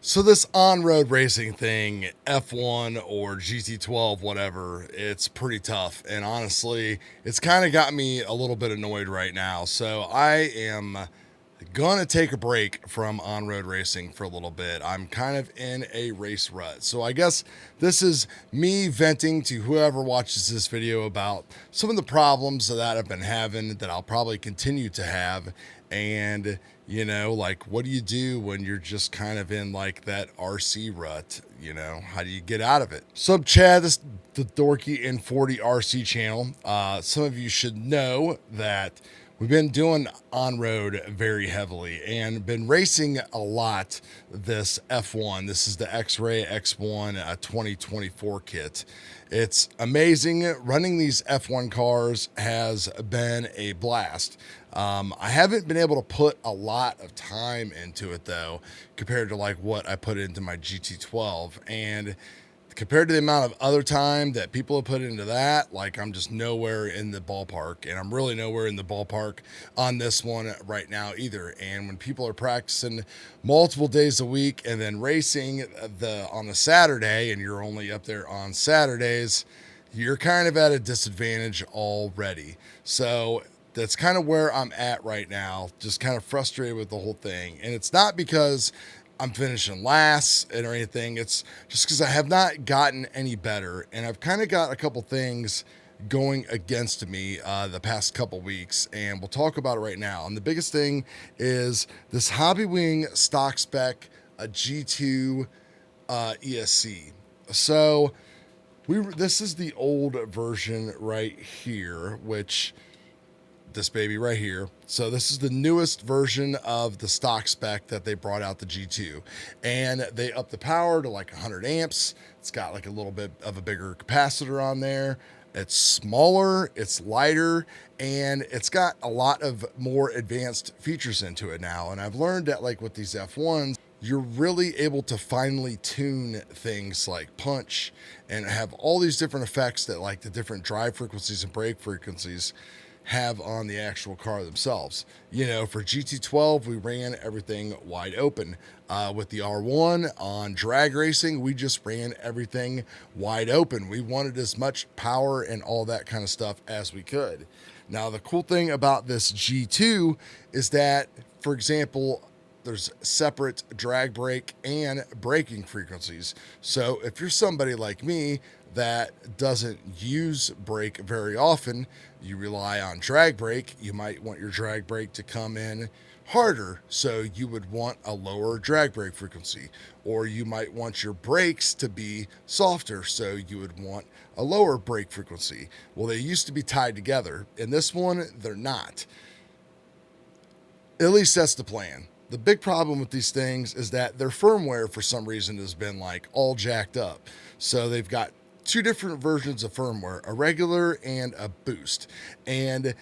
So this on-road racing thing, F1 or GT12, whatever, it's pretty tough. And honestly, it's kind of got me a little bit annoyed right now. So I am gonna take a break from on-road racing for a little bit. I'm kind of in a race rut. So I guess this is me venting to whoever watches this video about some of the problems that I've been having, that I'll probably continue to have. And like, what do you do when you're just kind of in like that RC rut? How do you get out of it? So I'm Chad, this is the Dorky and 40 RC channel. Some of you should know that we've been doing on-road very heavily and been racing a lot this F1. This is the X-Ray X1 2024 kit. It's amazing. Running these F1 cars has been a blast. I haven't been able to put a lot of time into it though, compared to like what I put into my GT12, and compared to the amount of other time that people have put into that, like, I'm just nowhere in the ballpark, and I'm really nowhere in the ballpark on this one right now either. And when people are practicing multiple days a week and then racing on the Saturday, and you're only up there on Saturdays, you're kind of at a disadvantage already. So that's kind of where I'm at right now, just kind of frustrated with the whole thing. And it's not because I'm finishing last or anything. It's just because I have not gotten any better, and I've kind of got a couple things going against me the past couple weeks, and we'll talk about it right now. And the biggest thing is this Hobby Wing stock spec, a G2 ESC. So this is the old version right here, which this baby right here. So this is the newest version of the stock spec that they brought out, the G2, and they upped the power to like 100 amps. It's got like a little bit of a bigger capacitor on there. It's smaller, it's lighter, and it's got a lot of more advanced features into it now. And I've learned that like with these F1s, you're really able to finely tune things like punch and have all these different effects that like the different drive frequencies and brake frequencies have on the actual car themselves. For GT12, we ran everything wide open. With the R1 on drag racing, we just ran everything wide open. We wanted as much power and all that kind of stuff as we could. Now, the cool thing about this G2 is that, for example, there's separate drag brake and braking frequencies. So if you're somebody like me that doesn't use brake very often, you rely on drag brake, you might want your drag brake to come in harder, so you would want a lower drag brake frequency. Or you might want your brakes to be softer, so you would want a lower brake frequency. Well, they used to be tied together. In this one, they're not. At least that's the plan. The big problem with these things is that their firmware, for some reason, has been like all jacked up. So they've got two different versions of firmware, a regular and a boost. And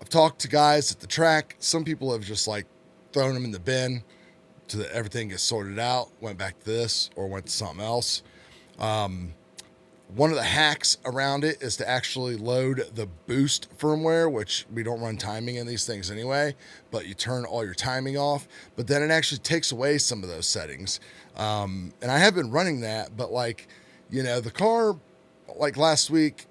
I've talked to guys at the track. Some people have just like thrown them in the bin so that everything gets sorted out, went back to this or went to something else. One of the hacks around it is to actually load the boost firmware, which we don't run timing in these things anyway, but you turn all your timing off, but then it actually takes away some of those settings. And I have been running that, but like, the car, like last week,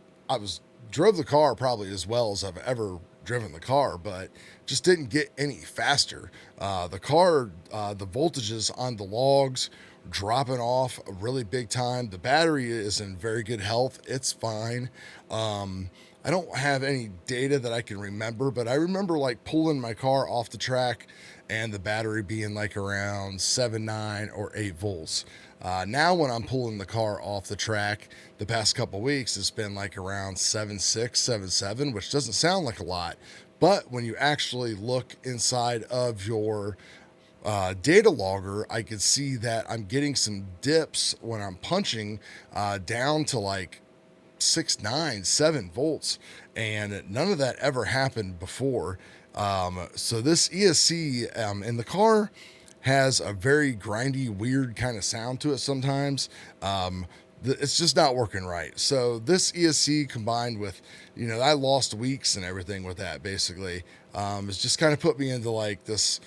drove the car probably as well as I've ever driven the car, but just didn't get any faster. The car, the voltages on the logs dropping off really big time. The battery is in very good health. It's fine. I don't have any data that I can remember, but I remember like pulling my car off the track and the battery being like around 7.9 or 8 volts. Now when I'm pulling the car off the track the past couple weeks, it's been like around 7.6, 7.7, which doesn't sound like a lot. But when you actually look inside of your data logger, I could see that I'm getting some dips when I'm punching down to like 6.9, 7 volts. And none of that ever happened before. So this ESC in the car has a very grindy, weird kind of sound to it sometimes. It's just not working right. So this ESC combined with, I lost weeks and everything with that basically. It's just kind of put me into like this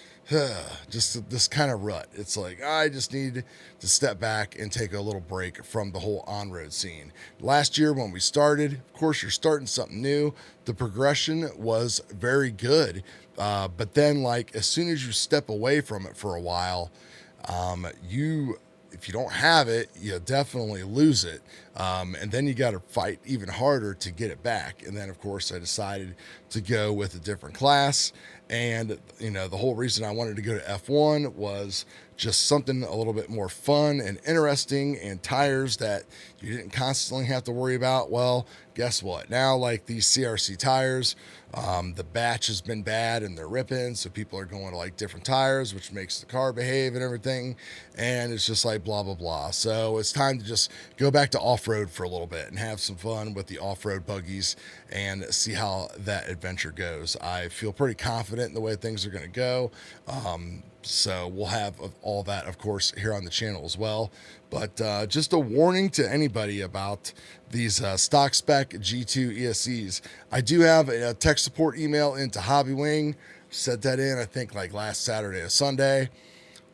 just this kind of rut. It's like I just need to step back and take a little break from the whole on-road scene. Last year when we started, of course, you're starting something new. The progression was very good, but then like as soon as you step away from it for a while, you if you don't have it, you definitely lose it. And then you got to fight even harder to get it back. And then, of course, I decided to go with a different class. And, the whole reason I wanted to go to F1 was just something a little bit more fun and interesting and tires that you didn't constantly have to worry about. Well, guess what? Now, like these CRC tires, the batch has been bad and they're ripping, so people are going to like different tires, which makes the car behave and everything. And it's just like blah, blah, blah. So it's time to just go back to off-road for a little bit and have some fun with the off-road buggies and see how that adventure goes. I feel pretty confident in the way things are going to go. So we'll have all that, of course, here on the channel as well. But just a warning to anybody about these stock spec G2 ESCs. I do have a tech support email into Hobby Wing. Set that in, I think, like last Saturday or Sunday.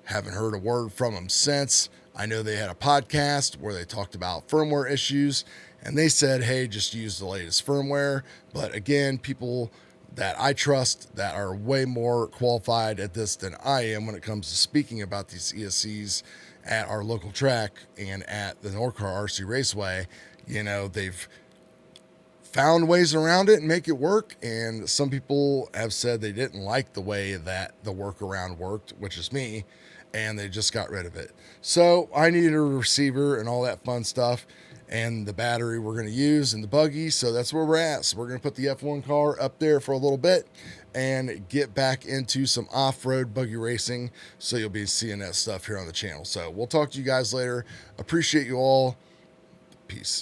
Haven't heard a word from them since. I know they had a podcast where they talked about firmware issues, and they said, hey, just use the latest firmware. But again, people that I trust that are way more qualified at this than I am when it comes to speaking about these ESCs at our local track and at the Norcar RC Raceway, they've found ways around it and make it work. And some people have said they didn't like the way that the workaround worked, which is me, and they just got rid of it. So I needed a receiver and all that fun stuff and the battery we're going to use in the buggy. So that's where we're at. So we're going to put the F1 car up there for a little bit and get back into some off-road buggy racing. So you'll be seeing that stuff here on the channel. So we'll talk to you guys later. Appreciate you all. Peace.